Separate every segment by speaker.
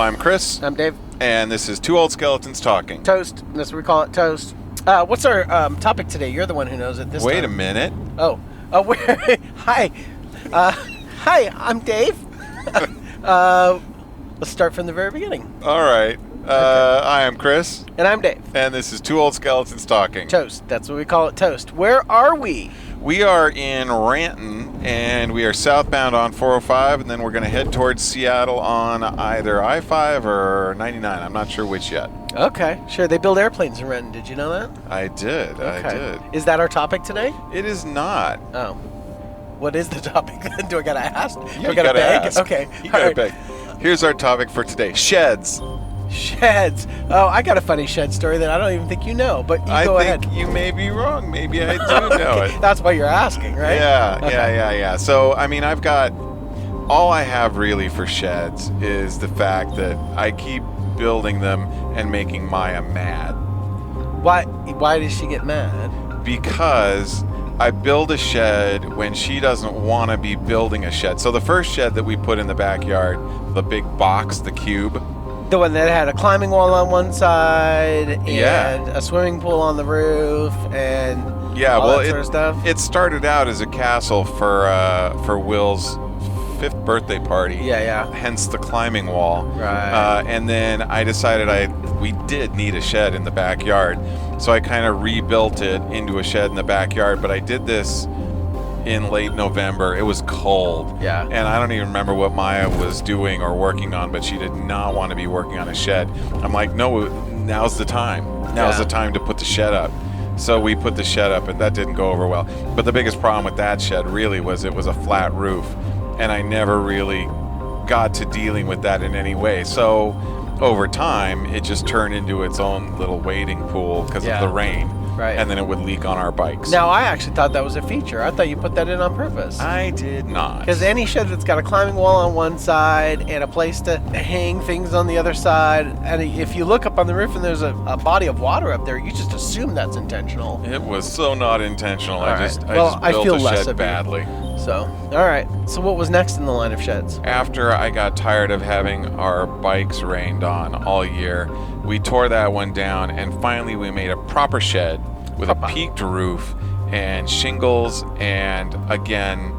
Speaker 1: I'm Chris.
Speaker 2: I'm Dave.
Speaker 1: And this is Two Old Skeletons Talking.
Speaker 2: Toast. That's what we call it, toast. What's our topic today? You're the one who knows it this time.
Speaker 1: Wait a minute.
Speaker 2: Oh, hi. Hi, I'm Dave. Let's start from the very beginning.
Speaker 1: All right. I am Chris.
Speaker 2: And I'm Dave.
Speaker 1: And this is Two Old Skeletons Talking.
Speaker 2: Toast. That's what we call it, toast. Where are we?
Speaker 1: We are in Ranton, and we are southbound on 405, and then we're going to head towards Seattle on either I-5 or 99. I'm not sure which yet.
Speaker 2: Okay, sure. They build airplanes in Renton. Did you know that?
Speaker 1: I did.
Speaker 2: Okay.
Speaker 1: I did.
Speaker 2: Is that our topic today?
Speaker 1: It is not.
Speaker 2: Oh. What is the topic? Do I got to ask?
Speaker 1: Yeah,
Speaker 2: Do I got to beg?
Speaker 1: ask.
Speaker 2: Okay.
Speaker 1: You got to beg. Here's our topic for today. Sheds.
Speaker 2: Sheds. Oh, I got a funny shed story that I don't even think you know, but you go ahead.
Speaker 1: I think you may be wrong. Maybe I do know it.
Speaker 2: That's why you're asking, right?
Speaker 1: Yeah,
Speaker 2: Okay.
Speaker 1: yeah. So, I mean, all I have really for sheds is the fact that I keep building them and making Maya mad.
Speaker 2: Why does she get mad?
Speaker 1: Because I build a shed when she doesn't want to be building a shed. So the first shed that we put in the backyard, the big box, the cube.
Speaker 2: The one that had a climbing wall on one side and a swimming pool on the roof and all that sort of stuff.
Speaker 1: It started out as a castle for Will's 5th birthday party.
Speaker 2: Yeah.
Speaker 1: Hence the climbing wall.
Speaker 2: Right.
Speaker 1: And then I decided we did need a shed in the backyard, so I kind of rebuilt it into a shed in the backyard. But I did this in late November. It was cold.
Speaker 2: Yeah.
Speaker 1: And I don't even remember what Maya was doing or working on, but she did not want to be working on a shed. I'm like, no, now's the time. Now's the time to put the shed up. So we put the shed up, and that didn't go over well. But the biggest problem with that shed really was it was a flat roof, and I never really got to dealing with that in any way. So over time, it just turned into its own little wading pool because of the rain.
Speaker 2: Right.
Speaker 1: And then it would leak on our bikes.
Speaker 2: Now, I actually thought that was a feature. I thought you put that in on purpose.
Speaker 1: I did not.
Speaker 2: Because any shed that's got a climbing wall on one side and a place to hang things on the other side, and if you look up on the roof and there's a body of water up there, you just assume that's intentional.
Speaker 1: It was so not intentional.
Speaker 2: All
Speaker 1: I
Speaker 2: right.
Speaker 1: just
Speaker 2: I
Speaker 1: built
Speaker 2: feel
Speaker 1: a
Speaker 2: less
Speaker 1: shed
Speaker 2: of you.
Speaker 1: badly.
Speaker 2: So, all right. So what was next in the line of sheds?
Speaker 1: After I got tired of having our bikes rained on all year, we tore that one down, and finally we made a proper shed with a peaked roof and shingles. And again,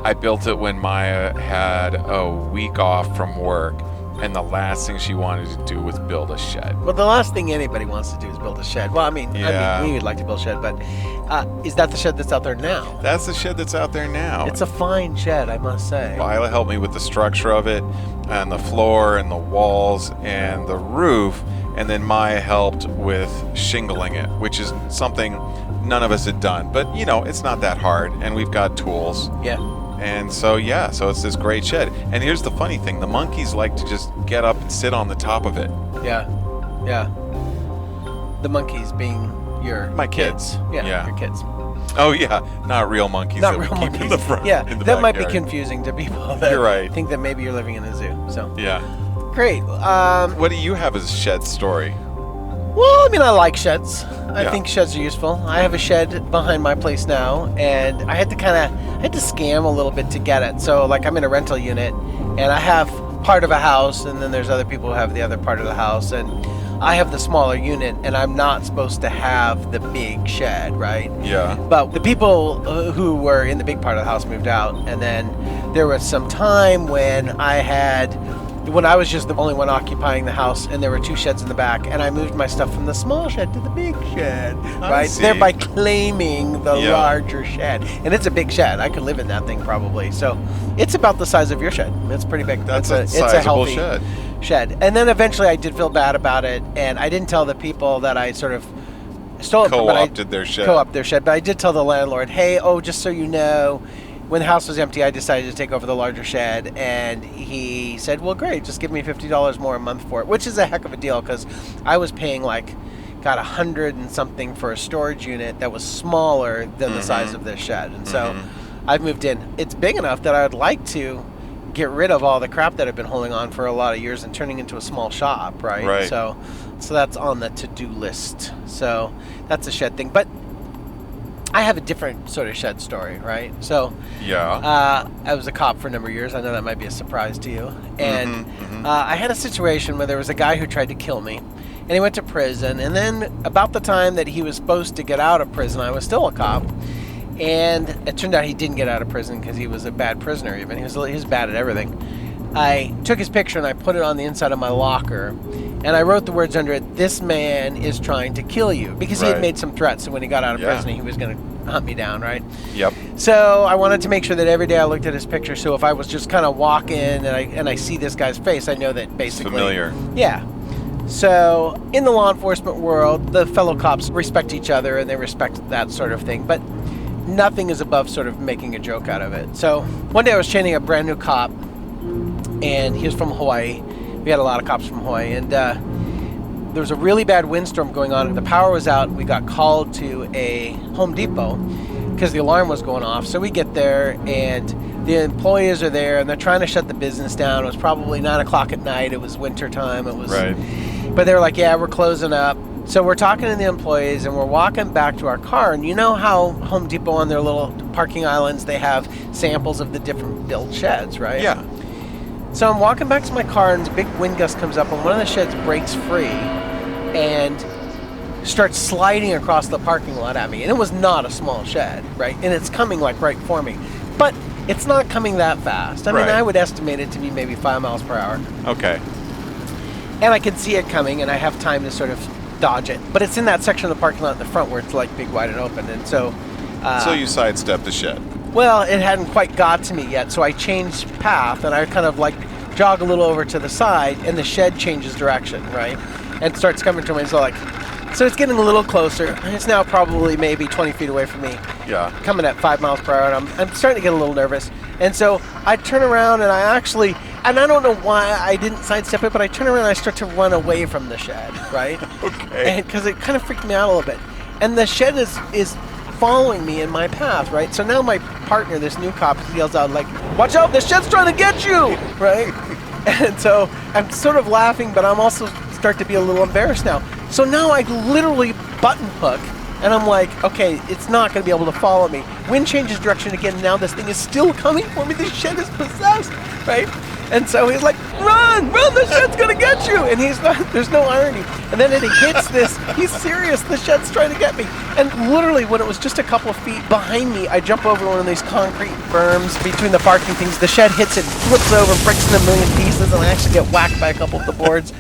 Speaker 1: I built it when Maya had a week off from work, and the last thing she wanted to do was build a shed.
Speaker 2: Well, the last thing anybody wants to do is build a shed. Well, I mean, we would like to build a shed, but is that the shed that's out there now?
Speaker 1: That's the shed that's out there now.
Speaker 2: It's a fine shed, I must say.
Speaker 1: Lila helped me with the structure of it, and the floor, and the walls, and the roof, and then Maya helped with shingling it, which is something none of us had done. But, it's not that hard, and we've got tools.
Speaker 2: Yeah.
Speaker 1: And so it's this great shed. And here's the funny thing. The monkeys like to just get up and sit on the top of it.
Speaker 2: Yeah. The monkeys being
Speaker 1: my kids.
Speaker 2: Yeah, your kids.
Speaker 1: Oh, yeah. Not real monkeys
Speaker 2: Not
Speaker 1: that
Speaker 2: real
Speaker 1: we keep
Speaker 2: monkeys.
Speaker 1: in the front.
Speaker 2: Yeah,
Speaker 1: in the
Speaker 2: that might be
Speaker 1: backyard.
Speaker 2: confusing to people that
Speaker 1: You're right.
Speaker 2: think that maybe you're living in a zoo. So
Speaker 1: Yeah.
Speaker 2: great.
Speaker 1: What do you have as a shed story?
Speaker 2: Well, I mean, I like sheds. I
Speaker 1: Yeah.
Speaker 2: think sheds are useful. I have a shed behind my place now, and I had to scam a little bit to get it. So, like, I'm in a rental unit, and I have part of a house, and then there's other people who have the other part of the house, and I have the smaller unit, and I'm not supposed to have the big shed, right?
Speaker 1: Yeah.
Speaker 2: But the people who were in the big part of the house moved out, and then there was some time when I was just the only one occupying the house, and there were 2 sheds in the back, and I moved my stuff from the small shed to the big shed, right?
Speaker 1: see.
Speaker 2: Thereby claiming the larger shed. And it's a big shed. I could live in that thing probably. So it's about the size of your shed. It's pretty big.
Speaker 1: That's
Speaker 2: it's
Speaker 1: a sizable
Speaker 2: healthy shed. And then eventually I did feel bad about it, and I didn't tell the people that I sort of stole it from,
Speaker 1: Co-opted their shed.
Speaker 2: Co-opted their shed. But I did tell the landlord, hey, just so you know, when the house was empty, I decided to take over the larger shed, and he said, well, great, just give me $50 more a month for it, which is a heck of a deal, because I was paying $100 and something for a storage unit that was smaller than the size of this shed. And so I've moved in. It's big enough that I would like to get rid of all the crap that I've been holding on for a lot of years and turning into a small shop, right?
Speaker 1: Right.
Speaker 2: So that's on the to-do list. So that's a shed thing. But I have a different sort of shed story, right? So,
Speaker 1: Yeah.
Speaker 2: I was a cop for a number of years. I know that might be a surprise to you. And I had a situation where there was a guy who tried to kill me, and he went to prison. And then about the time that he was supposed to get out of prison, I was still a cop. And it turned out he didn't get out of prison because he was a bad prisoner even. He was bad at everything. I took his picture and I put it on the inside of my locker. And I wrote the words under it, "This man is trying to kill you." Because he had made some threats. And when he got out of prison, he was going to hunt me down, right?
Speaker 1: Yep.
Speaker 2: So I wanted to make sure that every day I looked at his picture. So if I was just kind of walking and I see this guy's face, I know that basically...
Speaker 1: Familiar.
Speaker 2: Yeah. So in the law enforcement world, the fellow cops respect each other and they respect that sort of thing. But nothing is above sort of making a joke out of it. So one day I was training a brand new cop, and he was from Hawaii. We had a lot of cops from Hawaii, and there was a really bad windstorm going on. The power was out. We got called to a Home Depot because the alarm was going off. So we get there, and the employees are there, and they're trying to shut the business down. It was probably 9 o'clock at night. It was winter time. It was, but they were like, "Yeah, we're closing up." So we're talking to the employees, and we're walking back to our car. And you know how Home Depot on their little parking islands, they have samples of the different built sheds, right?
Speaker 1: Yeah.
Speaker 2: So I'm walking back to my car, and a big wind gust comes up, and one of the sheds breaks free and starts sliding across the parking lot at me. And it was not a small shed, right? And it's coming like right for me. But it's not coming that fast. I mean, I would estimate it to be maybe 5 miles per hour.
Speaker 1: Okay.
Speaker 2: And I can see it coming, and I have time to sort of dodge it. But it's in that section of the parking lot in the front where it's like big, wide, and open. And so...
Speaker 1: so you sidestepped the shed.
Speaker 2: Well, it hadn't quite got to me yet, so I changed path, and I kind of like jog a little over to the side, and the shed changes direction, right? And starts coming to me, so it's getting a little closer. It's now probably maybe 20 feet away from me.
Speaker 1: Yeah. Coming
Speaker 2: at 5 miles per hour, and I'm starting to get a little nervous. And so I turn around, and I don't know why I didn't sidestep it, but I turn around and I start to run away from the shed, right?
Speaker 1: Okay.
Speaker 2: Because it kind of freaked me out a little bit. And the shed is following me in my path, right? So now my partner, this new cop, yells out like, "Watch out, the shed's trying to get you!" Right? And so I'm sort of laughing, but I'm also start to be a little embarrassed now. So now I literally button hook, and I'm like, okay, it's not going to be able to follow me. Wind changes direction again. Now this thing is still coming for me. This shed is possessed, right? And so he's like, run, the shed's going to get you. And he's not, there's no irony. And then it hits this, he's serious, the shed's trying to get me. And literally when it was just a couple of feet behind me, I jump over one of these concrete berms between the parking things. The shed hits it, flips over, breaks in a million pieces, and I actually get whacked by a couple of the boards.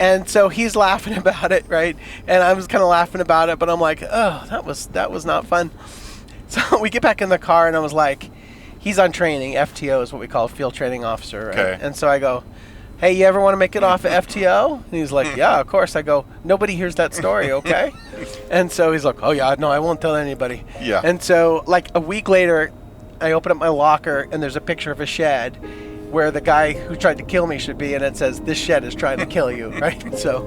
Speaker 2: And so he's laughing about it, right? And I was kind of laughing about it, but I'm like, oh, that was not fun. So we get back in the car, and I was like, he's on training. FTO is what we call a field training officer, right?
Speaker 1: Okay.
Speaker 2: And so I go, "Hey, you ever want to make it off at FTO?" And he's like, "Yeah, of course." I go, "Nobody hears that story, okay?" And so he's like, "Oh yeah, no, I won't tell anybody."
Speaker 1: Yeah.
Speaker 2: And so like a week later, I open up my locker, and there's a picture of a shed where the guy who tried to kill me should be, and it says, "This shed is trying to kill you," right? So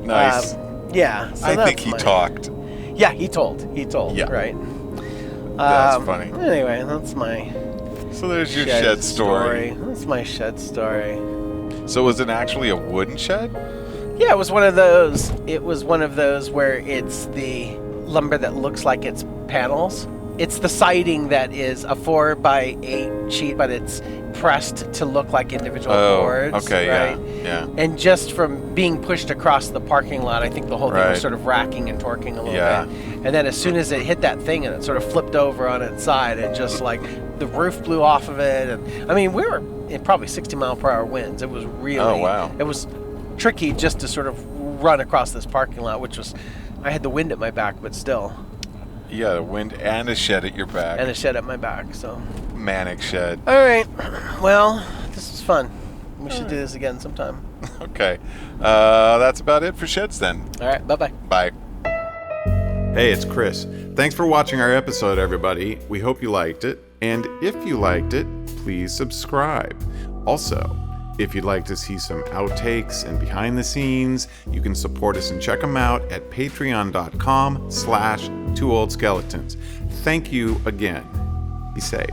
Speaker 1: nice.
Speaker 2: Yeah. So
Speaker 1: I think he talked.
Speaker 2: Yeah, he told,
Speaker 1: Yeah.
Speaker 2: right?
Speaker 1: That's funny.
Speaker 2: Anyway, that's my
Speaker 1: So there's your shed story.
Speaker 2: That's my shed story.
Speaker 1: So was it actually a wooden shed?
Speaker 2: Yeah, it was one of those. It was one of those where it's the lumber that looks like it's panels. It's the siding that is a 4x8 sheet, but it's pressed to look like individual boards.
Speaker 1: Okay,
Speaker 2: right?
Speaker 1: yeah.
Speaker 2: And just from being pushed across the parking lot, I think the whole thing was sort of racking and torquing a little bit. And then as soon as it hit that thing and it sort of flipped over on its side, it just like the roof blew off of it. And I mean, we were in probably 60-mile-per-hour winds. It was really, it was tricky just to sort of run across this parking lot, which was, I had the wind at my back, but still.
Speaker 1: Yeah, the wind and a shed at your back.
Speaker 2: And a shed at my back, so.
Speaker 1: Manic shed.
Speaker 2: All right. Well, this was fun. We should do this again sometime.
Speaker 1: Okay. That's about it for sheds then.
Speaker 2: All right. Bye-bye.
Speaker 1: Bye. Hey, it's Chris. Thanks for watching our episode, everybody. We hope you liked it. And if you liked it, please subscribe. Also, if you'd like to see some outtakes and behind the scenes, you can support us and check them out at patreon.com/2oldskeletons. Thank you again. Be safe.